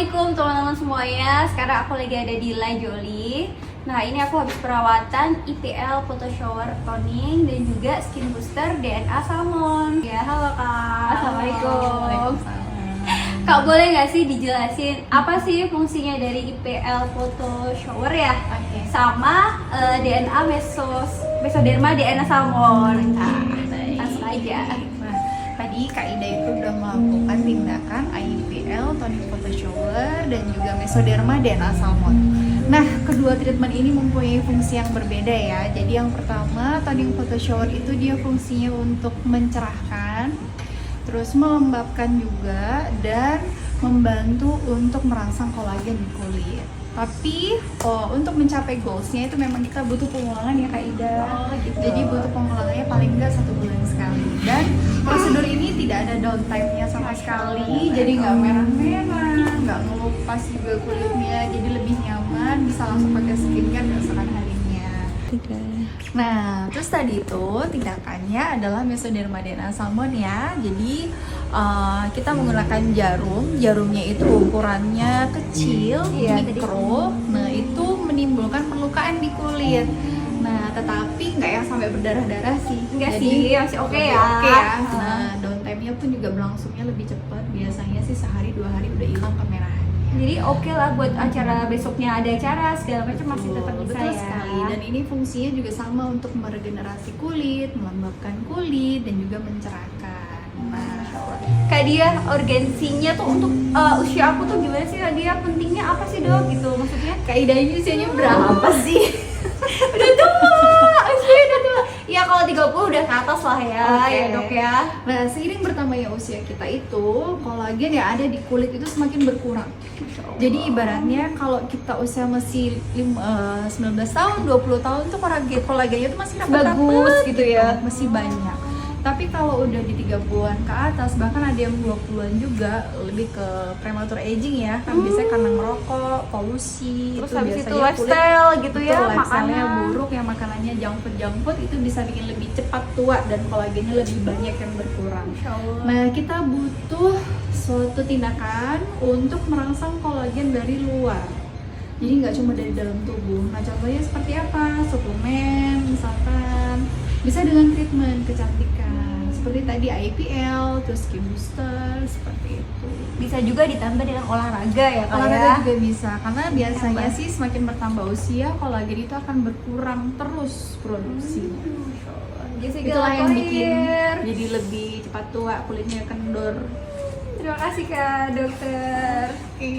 Assalamualaikum teman-teman semuanya. Sekarang aku lagi ada di La Jolie. Nah, ini aku habis perawatan IPL, photo shower, toning, dan juga skin booster DNA Salmon. Ya, halo Kak. Assalamualaikum. Kak, boleh nggak sih dijelasin apa sih fungsinya dari IPL photo shower ya? Oke. Sama DNA mesoderma DNA Salmon. Nah, langsung aja. Nah, tadi Kak Ida itu udah melakukan tindakan IPL, tonic photo shower, dan juga mesoderma DNA Salmon. Nah, kedua treatment ini mempunyai fungsi yang berbeda ya. Jadi yang pertama, tonic photo shower itu dia fungsinya untuk mencerahkan, terus melembabkan juga, dan membantu untuk merangsang kolagen di kulit. Tapi untuk mencapai goalsnya itu memang kita butuh pengulangan ya Kak Ida. Gitu. Jadi butuh pengulangannya paling enggak 1 bulan sekali. Dan prosedur ini tidak ada downtime-nya sama sekali. Jadi nggak merah-merah, nggak ngelupas juga kulitnya. Jadi lebih nyaman, bisa langsung pakai skincare keesokan harinya. Nah, terus tadi itu tindakannya adalah mesoderma DNA Salmon ya. Jadi kita menggunakan jarumnya itu ukurannya kecil, Iya, mikro. Nah, itu menimbulkan perlukaan di kulit. Nah, tetapi nggak yang sampai berdarah-darah sih. Enggak Jadi, sih, masih oke ya. Oke ya. Nah, downtime-nya pun juga berlangsungnya lebih cepat. Biasanya sih sehari 2 hari udah hilang kemerahan. Jadi oke lah buat acara besoknya, ada acara segala macam masih tetap bisa Betul ya. sekali. Dan ini fungsinya juga sama untuk meregenerasi kulit, melembabkan kulit, dan juga mencerahkan. Nah, Kak Dia, urgensinya tuh untuk usia aku tuh gimana sih Kak Dia? Pentingnya apa sih dok gitu maksudnya? Kak Ida ini usianya berapa sih? Udah tua, usia udah tua. Ya kalau 30 udah ke atas lah ya, Oke. ya dok ya. Nah, seiring bertambahnya usia kita itu, kolagen yang ada di kulit itu semakin berkurang. Jadi ibaratnya kalau kita usia masih 19 tahun, 20 tahun tuh kolagennya tuh masih dapat Bagus gitu ya. masih banyak. Tapi kalau udah di 30-an ke atas, bahkan ada yang 20-an juga, lebih ke premature aging ya. Kan biasanya karena merokok, polusi, Terus itu habis itu biasanya kulit lifestyle gitu ya, betul, lifestyle-nya makanan. buruk, yang makanannya junk food itu bisa bikin lebih cepat tua dan kolagennya lebih banyak yang berkurang. Insya Allah. Nah, kita butuh suatu tindakan untuk merangsang kolagen dari luar. Jadi nggak cuma dari dalam tubuh. Nah, contohnya seperti apa? Suplemen misalkan. Bisa dengan treatment kecantikan. Seperti tadi IPL, terus skin booster, seperti itu. Bisa juga ditambah dengan olahraga ya Kak Olahraga ya. juga bisa, karena biasanya Tambah. sih semakin bertambah usia, kolagen itu akan berkurang terus produksinya. Jessica Itulah yang bikin Lakoir. jadi lebih cepat tua, kulitnya kendor. Terima kasih Kak Dokter. Oke.